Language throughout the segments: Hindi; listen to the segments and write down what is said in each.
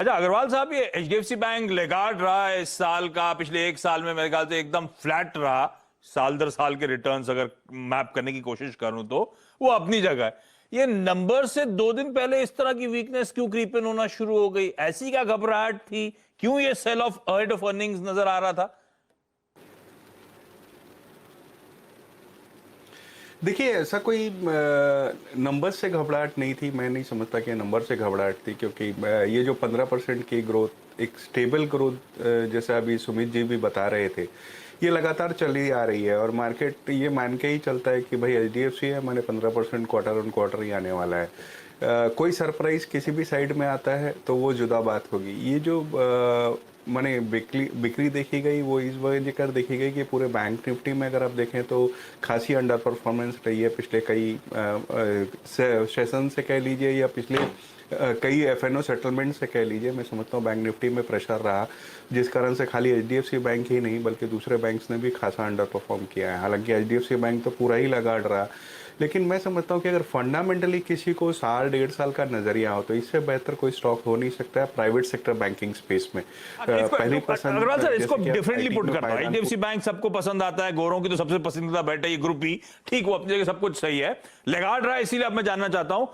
अच्छा अग्रवाल साहब, ये एचडीएफसी बैंक लेगार्ड रहा है इस साल का, पिछले एक साल में मेरे ख्याल से एकदम फ्लैट रहा। साल दर साल के रिटर्न्स अगर मैप करने की कोशिश करूं तो वो अपनी जगह है। ये नंबर से 2 दिन पहले इस तरह की वीकनेस क्यों क्रीप इन होना शुरू हो गई? ऐसी क्या घबराहट थी? क्यों ये sell off ahead of earnings नजर आ रहा था? देखिए, ऐसा कोई नंबर से घबराहट नहीं थी। मैं नहीं समझता कि नंबर से घबराहट थी, क्योंकि ये जो 15% की ग्रोथ, एक स्टेबल ग्रोथ, जैसा अभी सुमित जी भी बता रहे थे, ये लगातार चली आ रही है। और मार्केट ये मान के ही चलता है कि भाई एचडीएफसी है, मैंने 15% क्वार्टर ऑन क्वार्टर ही आने वाला है। कोई सरप्राइज किसी भी साइड में आता है तो वो जुदा बात होगी। ये जो माने बिक्री देखी गई, वो इस वजह कर देखी गई कि पूरे बैंक निफ्टी में अगर आप देखें तो खासी अंडर परफॉर्मेंस रही है पिछले कई सेशन से कह लीजिए, या पिछले कई एफएनओ सेटलमेंट से कह लीजिए। मैं समझता हूँ बैंक निफ्टी में प्रेशर रहा, जिस कारण से खाली एचडीएफसी बैंक ही नहीं बल्कि दूसरे बैंक्स ने भी खासा अंडर परफॉर्म किया है। हालांकि एचडीएफसी बैंक तो पूरा ही लगाड़ रहा, लेकिन मैं समझता हूँ कि अगर फंडामेंटली किसी को साल 1.5 साल का नजरिया हो तो इससे बेहतर कोई स्टॉक हो नहीं सकता है प्राइवेट सेक्टर बैंकिंग स्पेस में। पहली पसंद अग्रवाल सर, इसको जैसे कि डिफरेंटली IT पुट में करता हूं। पायदान एचडीएफसी बैंक सबको पसंद आता है, गोरों की तो सबसे पसंदीदा बैट है ये ग्रुप ही, ठीक, वो अपनी जगह सब कुछ सही है, लगाड़ रहा है। इसीलिए अब मैं जानना चाहता हूं,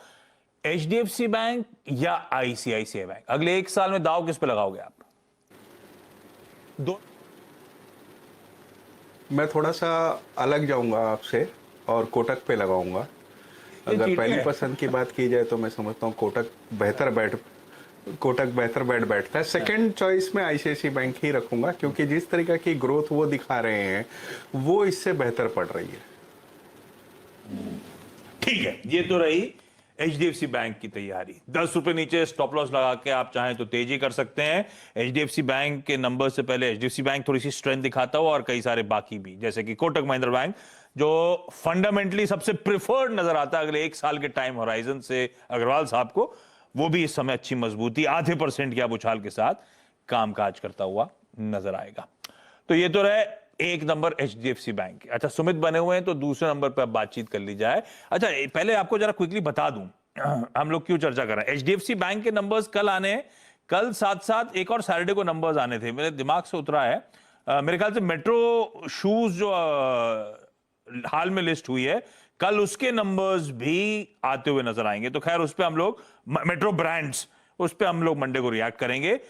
एचडीएफसी बैंक या आईसीआईसीआई बैंक, अगले एक साल में दाव किस पे लगाओगे आप? दो मैं थोड़ा सा अलग जाऊंगा आपसे और कोटक पे लगाऊंगा। अगर पहली पसंद की बात की जाए तो मैं समझता हूँ कोटक बेहतर बैठता है। सेकंड चॉइस में आईसीआईसीआई बैंक ही रखूंगा, क्योंकि जिस तरीके की ग्रोथ वो दिखा रहे हैं वो इससे बेहतर पड़ रही है। ठीक है, ये तो रही एचडीएफसी बैंक की तैयारी। 10 रुपए नीचे स्टॉप लॉस लगा के आप चाहें तो तेजी कर सकते हैं। एचडीएफसी बैंक के नंबर से पहले एचडीएफसी बैंक थोड़ी सी स्ट्रेंथ दिखाता हो, और कई सारे बाकी भी, जैसे कि कोटक महिंद्रा बैंक जो फंडामेंटली सबसे प्रिफर्ड नजर आता है अगले एक साल के टाइम होराइजन से अग्रवाल साहब को, वो भी इस समय अच्छी मजबूती आधे % की उछाल के साथ कामकाज करता हुआ नजर आएगा। तो ये तो रहे एक नंबर एचडीएफसी बैंक। अच्छा, सुमित बने हुए हैं तो दूसरे नंबर पर बातचीत कर ली जाए। अच्छा, पहले आपको जरा क्विकली बता दूं हम लोग क्यों चर्चा कर रहे हैं। एचडीएफसी बैंक के नंबर्स कल आने हैं, कल साथ साथ एक और सैटरडे को नंबर्स आने थे, मेरे दिमाग से उतरा है। मेरे ख्याल से मेट्रो शूज जो हाल में लिस्ट हुई है, कल उसके नंबर्स भी आते हुए नजर आएंगे। तो खैर उस पर हम लोग, मेट्रो ब्रांड्स, उस पर हम लोग मंडे को रिएक्ट करेंगे।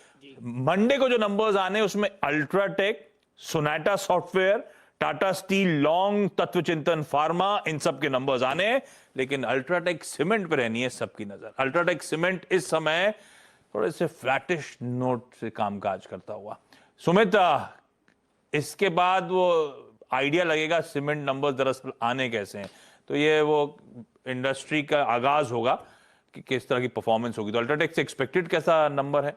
मंडे को जो नंबर्स आने उसमें UltraTech, Sonata software, Tata steel, long, Tatvachintan pharma, इन सब के नंबर्स आने हैं। लेकिन अल्ट्राटेक सीमेंट पे रहनी है सबकी नजर। अल्ट्राटेक सीमेंट इस समय थोड़े से फ्लैटिश नोट से कामकाज करता हुआ। सुमित, इसके बाद वो आइडिया लगेगा सीमेंट नंबर्स दरअसल आने कैसे हैं, तो ये वो इंडस्ट्री का आगाज होगा कि किस तरह की परफॉर्मेंस होगी। तो अल्ट्राटेक से एक्सपेक्टेड कैसा नंबर है?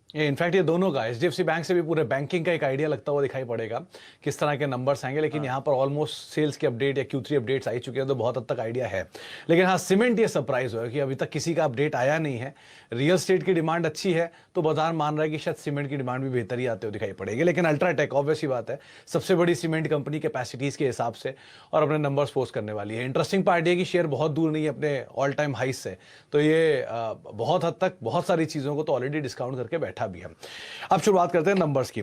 ये इनफैक्ट ये दोनों का, एचडीएफसी बैंक से भी पूरे बैंकिंग का एक आइडिया लगता हुआ दिखाई पड़ेगा किस तरह के नंबर्स आएंगे। लेकिन यहाँ पर ऑलमोस्ट सेल्स की अपडेट या Q3 अपडेट्स आई चुके हैं, तो बहुत हद तक आइडिया है। लेकिन हाँ, सीमेंट ये सरप्राइज हुआ कि अभी तक किसी का अपडेट आया नहीं है। रियल स्टेट की डिमांड अच्छी है तो बाजार मान रहा है कि शायद सीमेंट की डिमांड भी बेहतर ही आते हुए दिखाई पड़ेगी। लेकिन अल्ट्राटेक ऑब्वियस ही बात है, सबसे बड़ी सीमेंट कंपनी कैपेसिटीज के हिसाब से और अपने नंबर्स पोस्ट करने वाली है। इंटरेस्टिंग पार्ट है कि शेयर बहुत दूर नहीं है अपने ऑल टाइम हाई से, तो ये बहुत हद तक बहुत सारी चीज़ों को तो ऑलरेडी डिस्काउंट करके बैठा भी है। अब शुरुआत करते हैं नंबर्स की।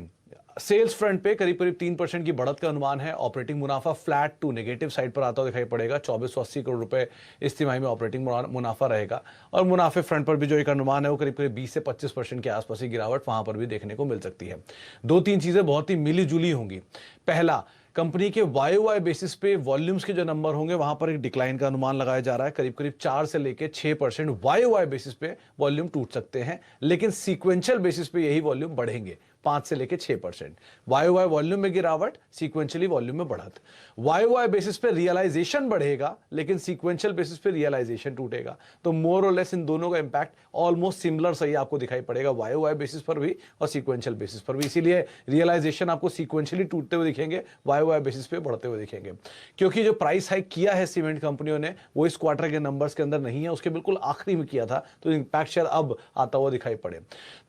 सेल्स फ्रंट पे करीब करीब 3% की बढ़त का अनुमान है। ऑपरेटिंग मुनाफा फ्लैट टू नेगेटिव साइड पर आता हुआ दिखाई पड़ेगा। 2480 करोड़ रुपए इस तिमाही में ऑपरेटिंग मुनाफा रहेगा। और मुनाफे फ्रंट पर भी जो एक अनुमान है वो करीब करीब 20 से 25% के आसपास की गिरावट वहां पर भी देखने को मिल सकती है। 2-3 चीजें बहुत ही मिली जुली होंगी। पहला, कंपनी के YOY बेसिस पे वॉल्यूम्स के जो नंबर होंगे वहां पर एक डिक्लाइन का अनुमान लगाया जा रहा है। करीब करीब 4 से लेकर 6% YOY बेसिस पे वॉल्यूम टूट सकते हैं, लेकिन सीक्वेंशियल बेसिस पे यही वॉल्यूम बढ़ेंगे 5 से लेकर 6%। YOY वॉल्यूम में गिरावट, सीक्वेंशियली वॉल्यूम में बढ़त। YOY बेसिस पे रियलाइजेशन बढ़ेगा, लेकिन सीक्वेंशियल बेसिस पे रियलाइजेशन टूटेगा। तो मोर और लेस इन दोनों का इंपैक्ट ऑलमोस्ट सिमिलर सही आपको दिखाई पड़ेगा, YOY बेसिस पर भी और सीक्वेंशियल बेसिस पर भी। इसीलिए रियलाइजेशन आपको सीक्वेंशियली टूटते हुए दिखेंगे, YOY बेसिस पे बढ़ते हुए दिखेंगे। क्योंकि जो प्राइस हाइक किया है सीमेंट कंपनियों ने वो इस क्वार्टर के नंबर्स के अंदर नहीं है, उसके बिल्कुल आखिरी में किया था, तो इंपैक्ट शायद अब आता हुआ दिखाई पड़े।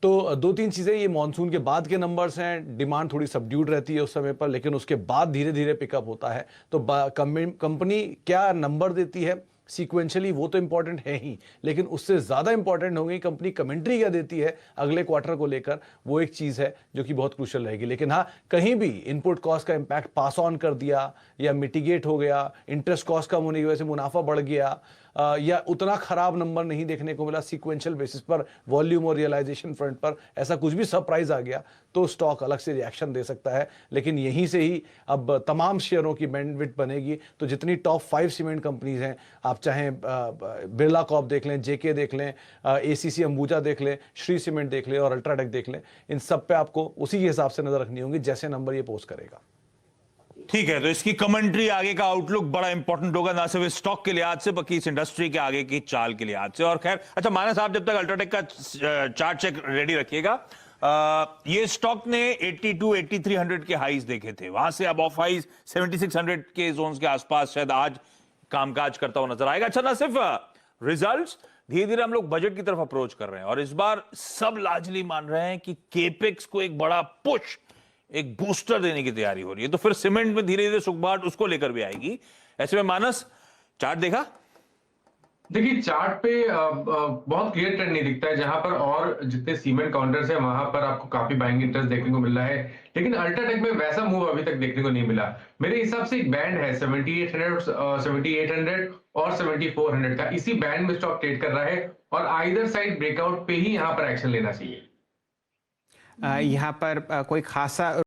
तो 2-3 चीजें, ये मॉनसून के बाद के नंबर्स हैं, डिमांड थोड़ी सबड्यूड रहती है उस समय पर, लेकिन उसके बाद धीरे धीरे पिकअप होता है। तो कंपनी क्या नंबर देती है सीक्वेंशियली वो तो इंपॉर्टेंट है ही, लेकिन उससे ज्यादा इंपॉर्टेंट होंगी कंपनी कमेंट्री क्या देती है अगले क्वार्टर को लेकर, वो एक चीज है जो कि बहुत क्रूशियल रहेगी। लेकिन हाँ, कहीं भी इनपुट कॉस्ट का इंपैक्ट पास ऑन कर दिया या मिटिगेट हो गया, इंटरेस्ट कॉस्ट कम होने की वजह से मुनाफा बढ़ गया, या उतना खराब नंबर नहीं देखने को मिला सीक्वेंशियल बेसिस पर वॉल्यूम और रियलाइजेशन फ्रंट पर, ऐसा कुछ भी सरप्राइज आ गया तो स्टॉक अलग से रिएक्शन दे सकता है। लेकिन यहीं से ही अब तमाम शेयरों की बैंडविड्थ बनेगी। तो जितनी टॉप 5 सीमेंट कंपनीज हैं, आप चाहें बिरला कॉर्प देख लें, जेके देख लें, एसीसी अंबुजा देख लें, श्री सीमेंट देख लें और अल्ट्राटेक देख लें, इन सब पे आपको उसी के हिसाब से नजर रखनी होगी जैसे नंबर ये पोस्ट करेगा। ठीक है, तो इसकी कमेंट्री, आगे का आउटलुक बड़ा इंपॉर्टेंट होगा, ना सिर्फ स्टॉक के लिहाज से बल्कि इस इंडस्ट्री के आगे की चाल के लिहाज से। और खैर, अच्छा मानस, आप जब तक अल्ट्राटेक का चार्ट चेक रेडी रखिएगा, ये स्टॉक ने 82 8300 के हाईज देखे थे, वहां से अब ऑफ हाईज 7600 के जोन्स के आसपास शायद आज कामकाज करता हुआ नजर आएगा। अच्छा, ना सिर्फ रिजल्ट्स, धीरे धीरे हम लोग बजट की तरफ अप्रोच कर रहे हैं और इस बार सब लार्जली मान रहे हैं कि केपेक्स को एक बड़ा पुश, एक बूस्टर देने की तैयारी हो रही है। तो फिर सीमेंट में धीरे धीरे सुखबाट उसको लेकर भी आएगी। ऐसे में मानस, चार्ट देखा? देखिए, चार्ट पे बहुत क्लियर ट्रेंड नहीं दिखता है। जहां पर और जितने सीमेंट काउंटर्स है वहां पर आपको काफी बाइंग इंटरेस्ट देखने को मिल रहा है, लेकिन अल्ट्राटेक में वैसा मूव अभी तक देखने को नहीं मिला। मेरे हिसाब से एक बैंड है 7800 और 7400 का, इसी बैंड में स्टॉक ट्रेड कर रहा है और आइदर साइड ब्रेकआउट पे ही यहां पर एक्शन लेना चाहिए। यहाँ पर कोई खासा